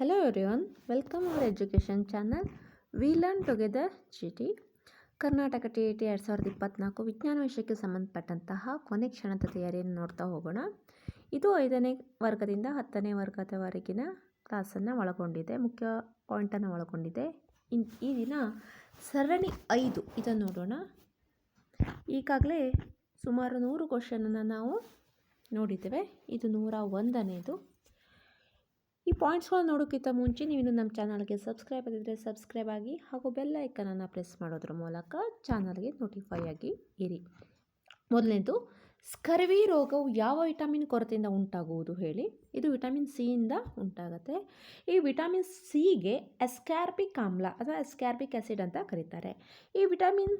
Hello everyone, welcome our education channel. We learn together GT. Karnataka TET 2024 ವಿಜ್ಞಾನ ವಿಷಯಕ್ಕೆ ಸಂಬಂಧಪಟ್ಟಂತಹ ಕೊನೆ ಕ್ಷಣದ ತಯಾರಿಯನ್ನು ನೋಡ್ತಾ ಹೋಗೋಣ. ಇದು 5ನೇ ವರ್ಗದಿಂದ 10ನೇ ವರ್ಗದವರೆಗಿನ ಕ್ಲಾಸನ್ನು ಒಳಗೊಂಡಿದೆ, ಮುಖ್ಯ ಪಾಯಿಂಟನ್ನು ಒಳಗೊಂಡಿದೆ. ಈ ದಿನ ಸರಣಿ 5 ಇದನ್ನು ನೋಡೋಣ. ಈಗಾಗಲೇ ಸುಮಾರು 100 ಕ್ವಶನನ್ನು ನಾವು ನೋಡಿದ್ದೇವೆ. ಇದು 101ನೇದು. ಈ ಪಾಯಿಂಟ್ಸ್ಗಳು ನೋಡೋಕ್ಕಿಂತ ಮುಂಚೆ ನೀವು ನಮ್ಮ ಚಾನಲ್ಗೆ ಸಬ್ಸ್ಕ್ರೈಬ್ ಆಗಿದ್ದರೆ ಸಬ್ಸ್ಕ್ರೈಬ್ ಆಗಿ ಹಾಗೂ ಬೆಲ್ ಐಕನನ್ನು ಪ್ರೆಸ್ ಮಾಡೋದ್ರ ಮೂಲಕ ಚಾನಲ್ಗೆ ನೋಟಿಫೈ ಆಗಿ ಇರಿ. ಮೊದಲನೇದು, ಸ್ಕರ್ವಿ ರೋಗವು ಯಾವ ವಿಟಮಿನ್ ಕೊರತೆಯಿಂದ ಉಂಟಾಗುವುದು ಹೇಳಿ. ಇದು ವಿಟಮಿನ್ ಸಿಯಿಂದ ಉಂಟಾಗುತ್ತೆ. ಈ ವಿಟಮಿನ್ ಸಿಗೆ ಅಸ್ಕಾರ್ಬಿಕ್ ಆಮ್ಲ ಅಥವಾ ಅಸ್ಕಾರ್ಬಿಕ್ ಆ್ಯಸಿಡ್ ಅಂತ ಕರೀತಾರೆ. ಈ ವಿಟಮಿನ್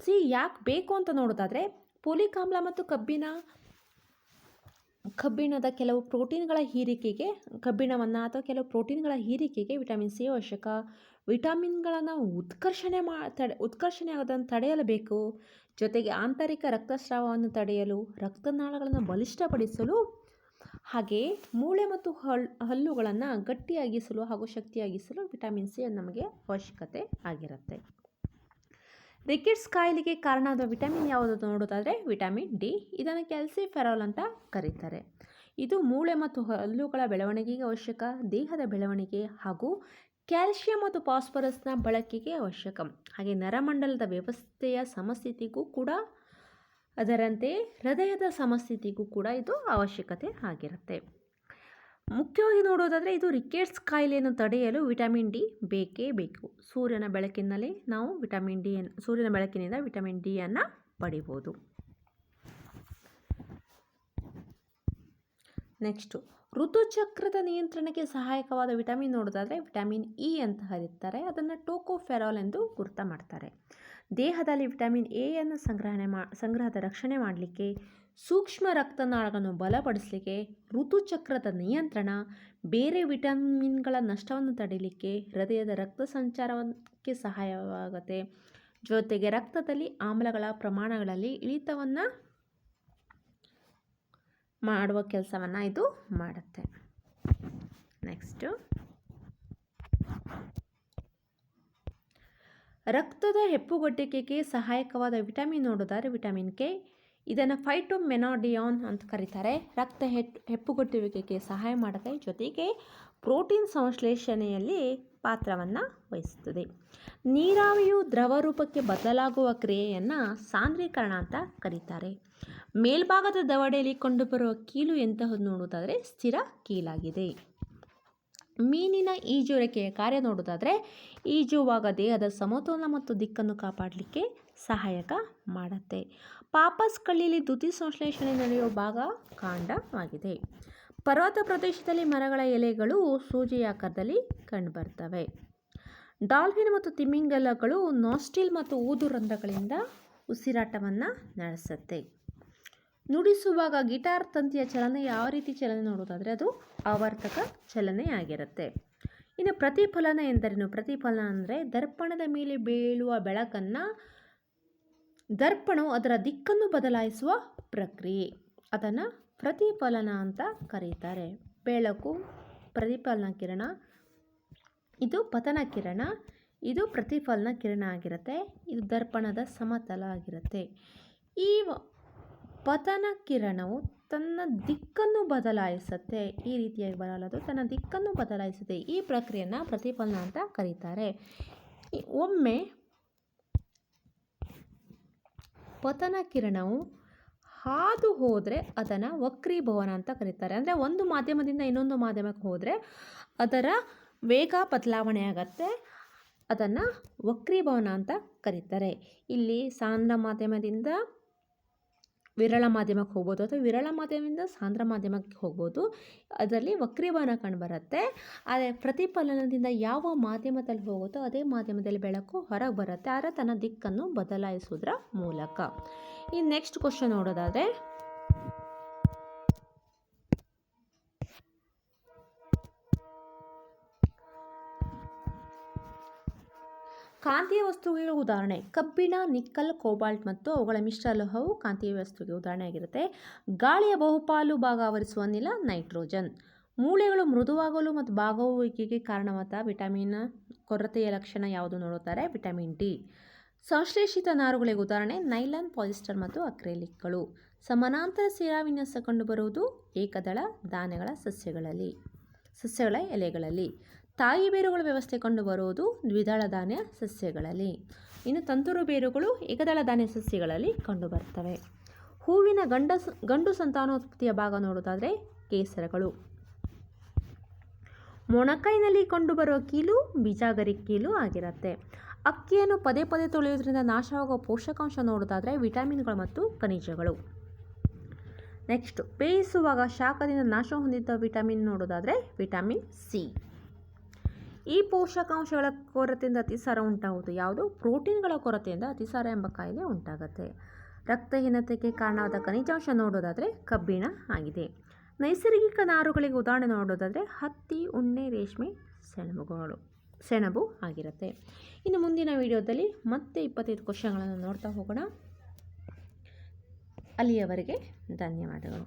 ಸಿ ಯಾಕೆ ಬೇಕು ಅಂತ ನೋಡೋದಾದರೆ, ಪೋಲಿಕ್ ಆಮ್ಲ ಮತ್ತು ಕಬ್ಬಿಣದ ಕೆಲವು ಪ್ರೋಟೀನ್ಗಳ ಹೀರಿಕೆಗೆ, ಕಬ್ಬಿಣವನ್ನು ಅಥವಾ ಕೆಲವು ಪ್ರೋಟೀನ್ಗಳ ಹೀರಿಕೆಗೆ ವಿಟಮಿನ್ ಸಿ ಅವಶ್ಯಕ. ವಿಟಮಿನ್ಗಳನ್ನು ಉತ್ಕರ್ಷಣೆ ಆಗೋದನ್ನು ತಡೆಯಲು ಬೇಕು. ಜೊತೆಗೆ ಆಂತರಿಕ ರಕ್ತಸ್ರಾವವನ್ನು ತಡೆಯಲು, ರಕ್ತನಾಳಗಳನ್ನು ಬಲಿಷ್ಠಪಡಿಸಲು, ಹಾಗೆ ಮೂಳೆ ಮತ್ತು ಹಲ್ಲುಗಳನ್ನು ಗಟ್ಟಿಯಾಗಿಸಲು ಹಾಗೂ ಶಕ್ತಿಯಾಗಿಸಲು ವಿಟಮಿನ್ ಸಿ ನಮಗೆ ಅವಶ್ಯಕತೆ ಆಗಿರುತ್ತೆ. ರಿಕೆಟ್ಸ್ ಕಾಯಿಲೆಗೆ ಕಾರಣ ಆದ ವಿಟಮಿನ್ ಯಾವುದು ನೋಡೋದಾದರೆ ವಿಟಮಿನ್ ಡಿ. ಇದನ್ನು ಕ್ಯಾಲ್ಸಿಫೆರಾಲ್ ಅಂತ ಕರೀತಾರೆ. ಇದು ಮೂಳೆ ಮತ್ತು ಹಲ್ಲುಗಳ ಬೆಳವಣಿಗೆಗೆ ಅವಶ್ಯಕ, ದೇಹದ ಬೆಳವಣಿಗೆ ಹಾಗೂ ಕ್ಯಾಲ್ಸಿಯಂ ಮತ್ತು ಫಾಸ್ಫರಸ್ನ ಬಳಕೆಗೆ ಅವಶ್ಯಕ. ಹಾಗೆ ನರಮಂಡಲದ ವ್ಯವಸ್ಥೆಯ ಸಮಸ್ಥಿತಿಗೂ ಕೂಡ, ಅದರಂತೆ ಹೃದಯದ ಸಮಸ್ಥಿತಿಗೂ ಕೂಡ ಇದು ಅವಶ್ಯಕತೆ ಆಗಿರುತ್ತೆ. ಮುಖ್ಯವಾಗಿ ನೋಡೋದಾದರೆ ಇದು ರಿಕೆಟ್ಸ್ ಕಾಯಿಲೆಯನ್ನು ತಡೆಯಲು ವಿಟಮಿನ್ ಡಿ ಬೇಕೇ ಬೇಕು. ಸೂರ್ಯನ ಬೆಳಕಿನಲ್ಲಿ ನಾವು ಸೂರ್ಯನ ಬೆಳಕಿನಿಂದ ವಿಟಮಿನ್ ಡಿಯನ್ನು ಪಡಿಬೋದು. ನೆಕ್ಸ್ಟು, ಋತುಚಕ್ರದ ನಿಯಂತ್ರಣಕ್ಕೆ ಸಹಾಯಕವಾದ ವಿಟಮಿನ್ ನೋಡೋದಾದರೆ ವಿಟಮಿನ್ ಇ ಅಂತ ಕರೀತಾರೆ. ಅದನ್ನು ಟೋಕೋಫೆರಾಲ್ ಎಂದು ಗುರುತ ಮಾಡ್ತಾರೆ. ದೇಹದಲ್ಲಿ ವಿಟಮಿನ್ ಎಯನ್ನು ಸಂಗ್ರಹದ ರಕ್ಷಣೆ ಮಾಡಲಿಕ್ಕೆ, ಸೂಕ್ಷ್ಮ ರಕ್ತನಾಳಗಳನ್ನು ಬಲಪಡಿಸಲಿಕ್ಕೆ, ಋತುಚಕ್ರದ ನಿಯಂತ್ರಣ, ಬೇರೆ ವಿಟಮಿನ್ಗಳ ನಷ್ಟವನ್ನು ತಡೆಯಲಿಕ್ಕೆ, ಹೃದಯದ ರಕ್ತ ಸಂಚಾರಕ್ಕೆ ಸಹಾಯವಾಗುತ್ತೆ. ಜೊತೆಗೆ ರಕ್ತದಲ್ಲಿ ಆಮ್ಲಗಳ ಪ್ರಮಾಣಗಳಲ್ಲಿ ಇಳಿತವನ್ನು ಮಾಡುವ ಕೆಲಸವನ್ನು ಇದು ಮಾಡುತ್ತೆ. ನೆಕ್ಸ್ಟು, ರಕ್ತದ ಹೆಪ್ಪುಗಟ್ಟುವಿಕೆಗೆ ಸಹಾಯಕವಾದ ವಿಟಮಿನ್ ನೋಡೋದಾದರೆ ವಿಟಮಿನ್ ಕೆ. ಇದನ್ನು ಫೈಟೋಮೆನಾಡಿಯಾನ್ ಅಂತ ಕರೀತಾರೆ. ರಕ್ತ ಹೆಪ್ಪುಗಟ್ಟುವಿಕೆಗೆ ಸಹಾಯ ಮಾಡುತ್ತೆ. ಜೊತೆಗೆ ಪ್ರೋಟೀನ್ ಸಂಶ್ಲೇಷಣೆಯಲ್ಲಿ ಪಾತ್ರವನ್ನು ವಹಿಸುತ್ತದೆ. ನೀರಾವಿಯು ದ್ರವ ರೂಪಕ್ಕೆ ಬದಲಾಗುವ ಕ್ರಿಯೆಯನ್ನು ಸಾಂದ್ರೀಕರಣ ಅಂತ ಕರೀತಾರೆ. ಮೇಲ್ಭಾಗದ ದವಡೆಯಲ್ಲಿ ಕಂಡುಬರುವ ಕೀಲು ಎಂತಹದ್ದು ನೋಡೋದಾದರೆ ಸ್ಥಿರ ಕೀಲಾಗಿದೆ. ಮೀನಿನ ಈಜುವಿಕೆಯ ಕಾರ್ಯ ನೋಡೋದಾದರೆ ಈಜುವಾಗ ದೇಹದ ಸಮತೋಲನ ಮತ್ತು ದಿಕ್ಕನ್ನು ಕಾಪಾಡಲಿಕ್ಕೆ ಸಹಾಯಕ ಮಾಡುತ್ತೆ. ಪಾಪಸ್ ಕಳ್ಳಿಯಲ್ಲಿ ದ್ಯುತಿ ಸಂಶ್ಲೇಷಣೆ ನಡೆಯುವ ಭಾಗ ಕಾಂಡವಾಗಿದೆ. ಪರ್ವತ ಪ್ರದೇಶದಲ್ಲಿ ಮರಗಳ ಎಲೆಗಳು ಸೂಜಿಯಾಕಾರದಲ್ಲಿ ಕಂಡುಬರ್ತವೆ. ಡಾಲ್ಫಿನ್ ಮತ್ತು ತಿಮಿಂಗಲಗಳು ನಾಸ್ಟ್ರಿಲ್ ಮತ್ತು ಊದು ರಂಧ್ರಗಳಿಂದ ಉಸಿರಾಟವನ್ನು ನಡೆಸುತ್ತೆ. ನುಡಿಸುವಾಗ ಗಿಟಾರ್ ತಂತಿಯ ಚಲನೆ ಯಾವ ರೀತಿ ಚಲನೆ ನೋಡೋದಾದರೆ ಅದು ಆವರ್ತಕ ಚಲನೆ ಆಗಿರುತ್ತೆ. ಇನ್ನು ಪ್ರತಿಫಲನ ಎಂದರೇನು? ಪ್ರತಿಫಲನ ಅಂದರೆ ದರ್ಪಣದ ಮೇಲೆ ಬೀಳುವ ಬೆಳಕನ್ನು ದರ್ಪಣವು ಅದರ ದಿಕ್ಕನ್ನು ಬದಲಾಯಿಸುವ ಪ್ರಕ್ರಿಯೆ. ಅದನ್ನು ಪ್ರತಿಫಲನ ಅಂತ ಕರೀತಾರೆ. ಬೆಳಕು ಪ್ರತಿಫಲನ ಕಿರಣ, ಇದು ಪತನ ಕಿರಣ, ಇದು ಪ್ರತಿಫಲನ ಕಿರಣ ಆಗಿರುತ್ತೆ. ಇದು ದರ್ಪಣದ ಸಮತಲ ಆಗಿರುತ್ತೆ. ಈ ಪತನ ಕಿರಣವು ತನ್ನ ದಿಕ್ಕನ್ನು ಬದಲಾಯಿಸುತ್ತೆ. ಈ ರೀತಿಯಾಗಿ ಬರಲ್ಲ, ತನ್ನ ದಿಕ್ಕನ್ನು ಬದಲಾಯಿಸುತ್ತೆ. ಈ ಪ್ರಕ್ರಿಯೆಯನ್ನು ಪ್ರತಿಫಲನ ಅಂತ ಕರೀತಾರೆ. ಒಮ್ಮೆ ಪತನ ಕಿರಣವು ಹಾದು ಹೋದರೆ ಅದನ್ನು ವಕ್ರೀಭವನ ಅಂತ ಕರೀತಾರೆ. ಅಂದರೆ ಒಂದು ಮಾಧ್ಯಮದಿಂದ ಇನ್ನೊಂದು ಮಾಧ್ಯಮಕ್ಕೆ ಹೋದರೆ ಅದರ ವೇಗ ಬದಲಾವಣೆ ಆಗುತ್ತೆ. ಅದನ್ನು ವಕ್ರೀಭವನ ಅಂತ ಕರೀತಾರೆ. ಇಲ್ಲಿ ಸಾಂದ್ರ ಮಾಧ್ಯಮದಿಂದ ವಿರಳ ಮಾಧ್ಯಮಕ್ಕೆ ಹೋಗ್ಬೋದು ಅಥವಾ ವಿರಳ ಮಾಧ್ಯಮದಿಂದ ಸಾಂದ್ರ ಮಾಧ್ಯಮಕ್ಕೆ ಹೋಗ್ಬೋದು. ಅದರಲ್ಲಿ ವಕ್ರೀಭವನ ಕಂಡುಬರುತ್ತೆ. ಆದರೆ ಪ್ರತಿಫಲನದಿಂದ ಯಾವ ಮಾಧ್ಯಮದಲ್ಲಿ ಹೋಗುತ್ತೋ ಅದೇ ಮಾಧ್ಯಮದಲ್ಲಿ ಬೆಳಕು ಹೊರಗೆ ಬರುತ್ತೆ, ಆದರೆ ತನ್ನ ದಿಕ್ಕನ್ನು ಬದಲಾಯಿಸುವುದರ ಮೂಲಕ. ಈ ನೆಕ್ಸ್ಟ್ ಕ್ವಶನ್ ನೋಡೋದಾದರೆ, ಕಾಂತೀಯ ವಸ್ತುಗಳ ಉದಾಹರಣೆ ಕಬ್ಬಿಣ, ನಿಕ್ಕಲ್, ಕೋಬಾಲ್ಟ್ ಮತ್ತು ಅವುಗಳ ಮಿಶ್ರಲೋಹವು ಕಾಂತೀಯ ವಸ್ತುವಿಗೆ ಉದಾಹರಣೆಯಾಗಿರುತ್ತೆ. ಗಾಳಿಯ ಬಹುಪಾಲು ಭಾಗ ಆವರಿಸುವ ಅನಿಲ ನೈಟ್ರೋಜನ್. ಮೂಳೆಗಳು ಮೃದುವಾಗಲು ಮತ್ತು ಬಾಗುವಿಕೆಗೆ ಕಾರಣವಾದ ವಿಟಮಿನ್ ಕೊರತೆಯ ಲಕ್ಷಣ ಯಾವುದು ನೋಡುತ್ತಾರೆ? Vitamin D. ಸಂಶ್ಲೇಷಿತ ನಾರುಗಳಿಗೆ ಉದಾಹರಣೆ ನೈಲಾನ್, ಪಾಲಿಸ್ಟರ್ ಮತ್ತು ಅಕ್ರಿಲಿಕ್ಗಳು. ಸಮಾನಾಂತರ ಶಿರಾವಿನ್ಯಾಸ ಕಂಡುಬರುವುದು ಏಕದಳ ಧಾನ್ಯಗಳ ಸಸ್ಯಗಳ ಎಲೆಗಳಲ್ಲಿ. ತಾಯಿ ಬೇರುಗಳ ವ್ಯವಸ್ಥೆ ಕಂಡುಬರುವುದು ದ್ವಿದಳ ಧಾನ್ಯ ಸಸ್ಯಗಳಲ್ಲಿ. ಇನ್ನು ತಂತುರು ಬೇರುಗಳು ಏಕದಳ ಧಾನ್ಯ ಸಸ್ಯಗಳಲ್ಲಿ ಕಂಡುಬರ್ತವೆ. ಹೂವಿನ ಗಂಡು ಸಂತಾನೋತ್ಪತ್ತಿಯ ಭಾಗ ನೋಡೋದಾದರೆ ಕೇಸರಗಳು. ಮೊಣಕೈನಲ್ಲಿ ಕಂಡುಬರುವ ಕೀಲು ಬೀಜಾಗರಿ ಕೀಲು ಆಗಿರುತ್ತೆ. ಅಕ್ಕಿಯನ್ನು ಪದೇ ಪದೇ ತೊಳೆಯೋದ್ರಿಂದ ನಾಶವಾಗುವ ಪೋಷಕಾಂಶ ನೋಡೋದಾದರೆ ವಿಟಮಿನ್ಗಳು ಮತ್ತು ಖನಿಜಗಳು. ನೆಕ್ಸ್ಟ್, ಬೇಯಿಸುವಾಗ ಶಾಖದಿಂದ ನಾಶ ಹೊಂದಿದ್ದ ವಿಟಮಿನ್ ನೋಡೋದಾದರೆ ವಿಟಮಿನ್ ಸಿ. ಈ ಪೋಷಕಾಂಶಗಳ ಕೊರತೆಯಿಂದ ಅತಿಸಾರ ಉಂಟಾಗುವುದು ಯಾವುದು? ಪ್ರೋಟೀನ್ಗಳ ಕೊರತೆಯಿಂದ ಅತಿಸಾರ ಎಂಬ ಕಾಯಿಲೆ ಉಂಟಾಗುತ್ತೆ. ರಕ್ತಹೀನತೆಗೆ ಕಾರಣವಾದ ಖನಿಜಾಂಶ ನೋಡೋದಾದರೆ ಕಬ್ಬಿಣ ಆಗಿದೆ. ನೈಸರ್ಗಿಕ ನಾರುಗಳಿಗೆ ಉದಾಹರಣೆ ನೋಡೋದಾದರೆ ಹತ್ತಿ, ಉಣ್ಣೆ, ರೇಷ್ಮೆ, ಸೆಣಬು ಆಗಿರುತ್ತೆ. ಇನ್ನು ಮುಂದಿನ ವಿಡಿಯೋದಲ್ಲಿ ಮತ್ತೆ 25 ಕ್ವಶನ್ಗಳನ್ನು ನೋಡ್ತಾ ಹೋಗೋಣ. ಅಲ್ಲಿಯವರೆಗೆ ಧನ್ಯವಾದಗಳು.